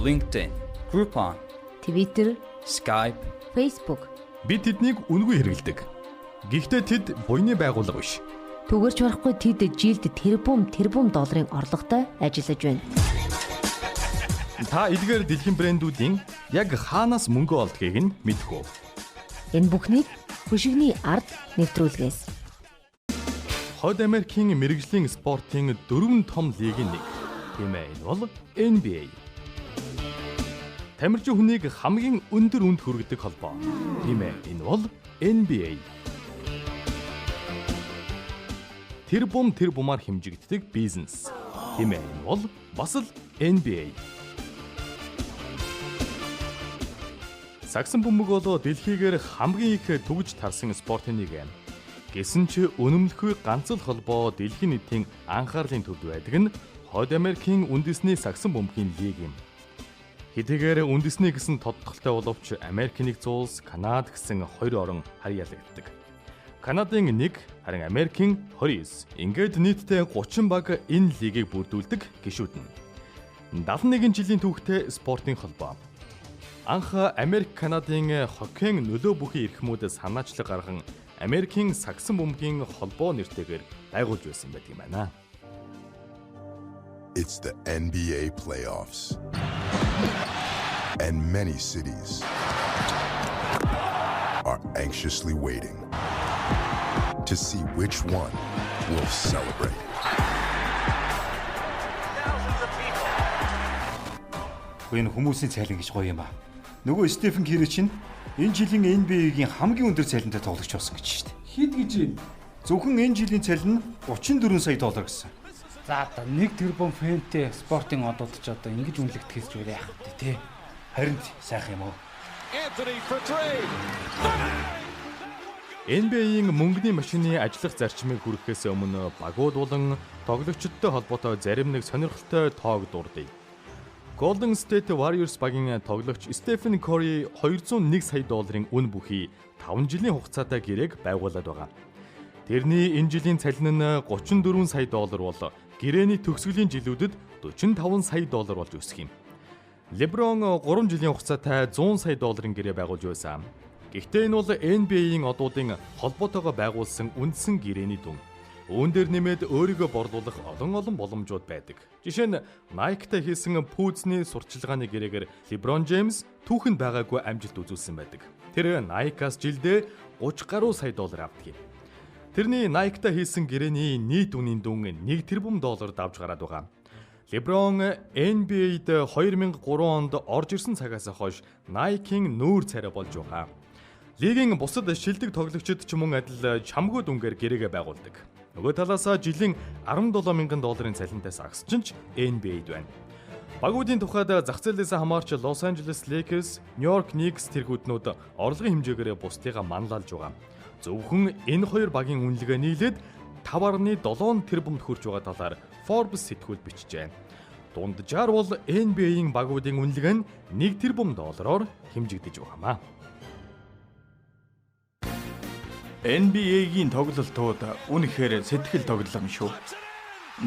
LinkedIn, Groupon, Twitter, Skype, Facebook. Бид тэднийг үнгүй хэрэглэдэг. Гэхдээ тэд буйны байгууллага биш. Түгэрч барахгүй тэд жилд тэрбум долларын орлоготой ажиллаж байна. Та эдгээр дэлхийн брэндүүдийн яг хаанаас мөнгө олдгийг нь мэдэх үү? Энэ бүхнийг хөшигний ард нэвтрүүлгээс. Хойд Америкийн мэрэгжлийн спортын 4 том лигийн нэг. Тийм ээ, энэ бол NBA. Тамирчин хүнийг хамгийн өндөр үнд хүргэдэг холбоо. Тийм ээ, энэ бол NBA. Тэр бумаар хэмжигддэг бизнес. Тийм ээ, энэ бол бас л NBA. Сагсан бөмбөг бол дэлхийгээр хамгийн их түгж тарсан спортын нэг юм. Гэсэн ч үнэмлэхгүй ганц л холбоо дэлхийн нийтийн анхаарлын төвд байдаг нь Хойд Америкийн үндэсний сагсан бөмбөгийн лиг юм. Хэдийгээр үндэсний гэсэн тодтолтой боловч Америк нэгдсэн улс, Канада гэсэн 2 орн харьяалагддаг. Канадын 1, харин Америкийн 29. Ингээд нийтдээ 30 баг энэ лигийг бүрдүүлдэг гишүүд нь. 71 жилийн түүхтэй спортын холбоо. Анх Америк Канадын хоккейн нөлөө бүхий эрхмүүд санаачлаг гарган Америкийн сагсан бөмбөгийн холбоо нэртэйгээр байгуулж байсан байдаг юм байна. It's the NBA playoffs. And many cities are anxiously waiting to see which one will celebrate. Энэ хүмүүсийн цайлан гэж гоё юм аа. Нөгөө Стефен Кэри чинь энэ жилийн NBA-гийн хамгийн өндөр цалинтай тоглогч болсон гэж шүү дээ. Хэд гэж юм? Зөвхөн энэ жилийн цалин нь $34 сая гэсэн. За одоо 1 тэрбум фэнтэй спортын одууд ч одоо ингэж үнэлэгдэхээс зүгээр яах вэ те. Харин сайхан юм уу? NBA-ийн мөнгөний машины ажиллах зарчмыг хүрэхээс өмнө багууд болон тоглогчдтой холбоотой зарим нэг сонирхолтой тоог дурдъя. Golden State Warriors багийн тоглогч Стефен Кори $201 сая үн бүхий 5 жилийн хугацаатай гэрээг байгуулад байгаа. Тэрний энэ жилийн цалин нь $34 сая бол гэрээний төгсгөлийн жилүүдэд $45 сая болж өсөх юм. LeBron 3 жилийн хугацаатай $100 сая гэрээ байгуулж байсан. Гэхдээ энэ бол NBA-ийн одуудын холбоотойгоо байгуулсан үндсэн гэрээний дүн. Үүн дээр нэмээд өөрийгөө борлуулах олон боломжууд байдаг. Жишээ нь Nike-тай хийсэн пүүзний сурчлагын гэрээгээр LeBron James түүхэнд байгаагүй амжилт үзүүлсэн байдаг. Тэр Nike-аас жилдээ $30 гаруй сая авдаг юм. Тэрний Nike-тай хийсэн гэрээний нийт үнийн дүн $1 тэрбум давж гараад байгаа. LeBron NBA-д 2003 онд орж ирсэн цагаас хойш Nike-ийн нүүр царай болж байгаа. Лигийн бусад шилдэг тоглогчид ч мөн адил чамгүй дүнгээр гэрээгээ байгуулдаг. Нөгөө талаас жилийн $17 мянган цалинтай сагсчин ч NBA-д байна. Багуудын тухайд зах зээлээс хамаарч Los Angeles Lakers, New York Knicks тэргүүднүүд орлогын хэмжээгээр бусдыгаа манлайлж байгаа. Зөвхөн энэ 2 багийн үнэлгээ нийлээд $5.7 тэрбумд хүрч байгаа талаар Forbes сэтгүүл бичжээ. Дунджаар бол NBA-ийн багуудын үнэлгээ нь $1 тэрбум хэмжигдэж байгаамаа. NBA-гийн тоглолтууд үнэхээр сэтгэл тоглоом шүү.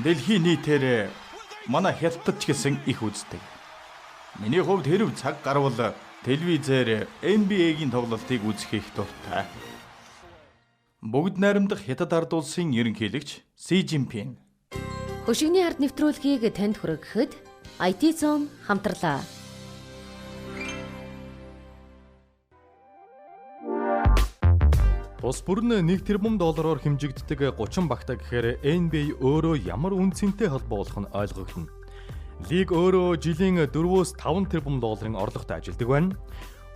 Дэлхийн нийтээр манай хятадч гэсэн их үздэг. Миний хувьд хэрв цаг гарвал телевизээр NBA-гийн тоглолтыг үзэх их дуртай. Бүгд найрамдах Хятад ард улсын ерөнхийлөгч Си Жинпин. Хөшигний ард нэвтрүүлгийг танд хүргэхэд IT Zone хамтарлаа. Тус бүр нь $1 тэрбум хэмжигддэг 30 багтаа гэхээр NBA өөрөө ямар үнцэнтэй холбоо болох нь ойлгогдно. Лиг өөрөө жилийн 4-5 тэрбум долларын орлоготой ажилладаг байна.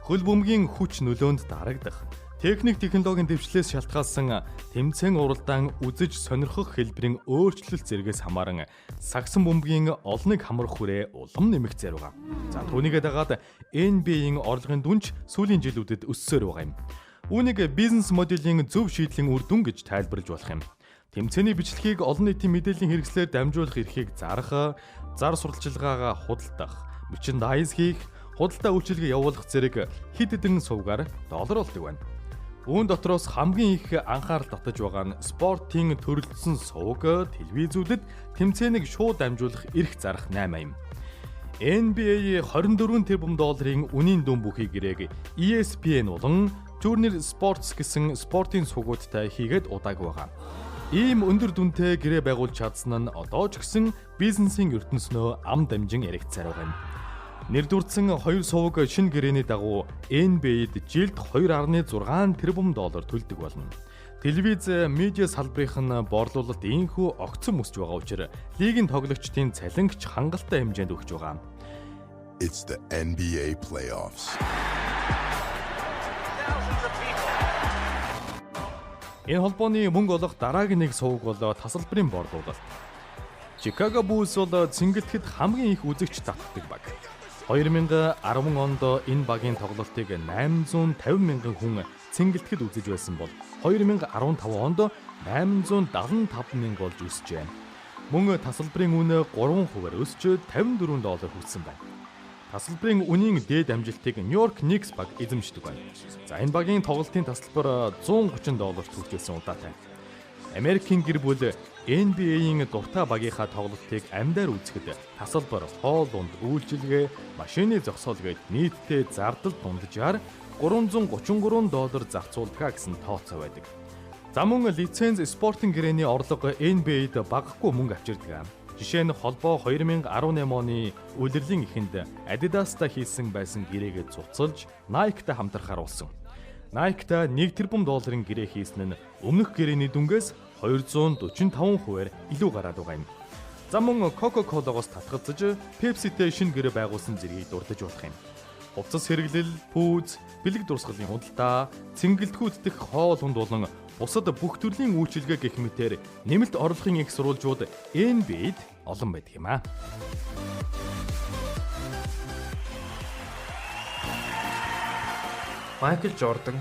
Хөл бөмбөгийн хүч нөлөөнд дарагдах, техник технологийн дэвшлээс шалтгаалсан тэмцээн уралдаан үзэж сонирхох хэлбэрийн өөрчлөлт зэрэгээс хамааран сагсан бөмбөгийн олныг хамрах хүрээ улам нэмэх зэрэг байгаа. За түүнийгээ дагаад NBA-ийн орлогын дүнч сүүлийн жилүүдэд өссөөр байгаа юм. Үүнийг бизнес моделийн зөв шийдлийн үр дүн гэж тайлбарлаж болох юм. Тэмцээний бичлэгийг олон нийтийн мэдээллийн хэрэгслээр дамжуулах эрхийг зарах, зар сурталчилгаагаа худалдах, мерчендайз хийх, худалдаа үйлчилгээ явуулах зэрэг хэд хэдэн сувгаар доллар олдог байна. Үүн дотроос хамгийн их анхаарал татаж байгаа нь спортын төрөлдсөн сувг, телевизүүдэд тэмцээнийг шууд дамжуулах эрх зарах 8 юм. NBA 24 тэрбум долларын үнийн дүн бүхий гэрээг ESPN болон Turner Sports гэсэн спортын сувгуудтай хийгээд удааг байгаа. Ийм өндөр дүнтэй гэрээ байгуулж чадсан нь одоо ч гэсэн бизнесийн ертөнцнөө ам дамжин яригдсаар байгаа юм. Нэрдүрдсэн 2 сувг шинэ гэрээний дагуу NBA-д жилд 2.6 тэрбум доллар төлдөг болно. Телевиз, медиа салбарынх нь борлуулалт ийхүү огцом өсж байгаа учраас лигийн тоглогчдын цалингч хангалттай хэмжээнд өгч байгаа. It's the NBA playoffs. Энэ холбооны мөнгө олох дараагийн нэг сувг бол тасалбарын борлуулалт. Chicago Bulls бол цэнгэлтэд хамгийн их үзэгч татдаг баг. 2010 онд энэ багийн тоглолтыг 850 мянган хүн цэнгэлтэд үзэж байсан бол 2015 онд 875 мянга болж өсжээ. Мөн тасалбарын үн 3% өсч $54 хүрсэн байна. Тасалбарын үнийн дээд амжилтыг Нью-Йорк Никс баг эзэмшдэг байна. За энэ багийн тоглолтын тасалбар $130 хүртэлсэн удаатай. Америкийн гэр бүл NBA-ийн дуртай багийнхаа тоглолтыг амьдаар үзэхэд тасалбар, хоол унд, үйлчилгээ, машины зогсоол гээд нийтдээ зардал дунджаар $333 зарцуулдаг гэсэн тооцоо байдаг. За мөн лиценз спортын гэрээний орлого NBA-д багахгүй мөнгө авчирдаг. Жишээ нь холбоо 2018 оны улирлын эхэнд Adidas-та хийсэн байсан гэрээгээ цуцалж Nike-та хамтрахаар болсон. Nike-та $1 тэрбум гэрээ хийсэн нь өмнөх гэрээний дүнгээс 245%-аар илүү гараад байгаа юм. За мөн Coca-Cola-гоос татгалзаж Pepsi-тэй шинэ гэрээ байгуулсан зэргийг дурдж болох юм. Хувцас хэрэглэл, пүүз, бэлэг дурсгалын худалдаа, цэнгэлтгүүд дэх хоол унд болон бусад бүх төрлийн үйлчилгээ гэх мэтээр нэмэлт орлогын их сурвалжууд NBA-д олон байдаг юм аа. Майкл Жордан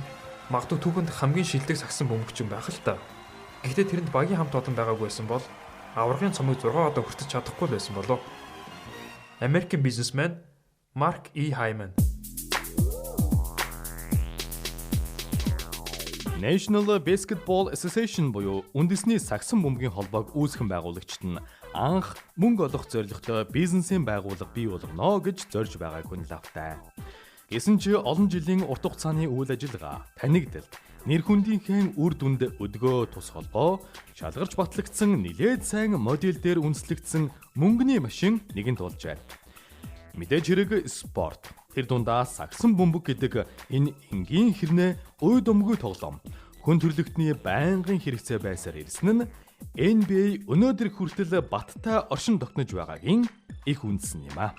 магадгүй түүхэнд хамгийн шилдэг сагсан бөмбөгч байх л та. Гэхдээ тэрэнд багийн хамт олон байгаагүй байсан бол аваргын цомыг 6 удаа хүртэж чадахгүй л байсан болов. Америкийн бизнесмен Марк E. Hyman National Basketball Association буюу үндэсний сагсан бөмбөгийн холбоог үүсгэн байгуулагчид нь анх мөнгө олох зорилготой бизнесийн байгууллага бий болгоно гэж зорж байгаагүй нь лавтай. Гэсэн ч олон жилийн урт хугацааны үйл ажиллагаа, танигдалт, нэр хүндийнхээ үр дүнд өдгөө тус холбоо, шалгарч батлагдсан нэлээд сайн модель дээр үндэслэгдсэн мөнгөний машин нэгэн тулжээ. Мэдээж хэрэг спорт. Тэр дундаа сагсан бөмбөг гэдэг энэ энгийн хэрнээ уй думгүй тоглоом. Хүн төрлөختний байнгын хэрэгцээ байсаар ирсэн нь NBA өнөөдөр хүртэл баттай оршин тогтнож байгаагийн их үндсэн юм а.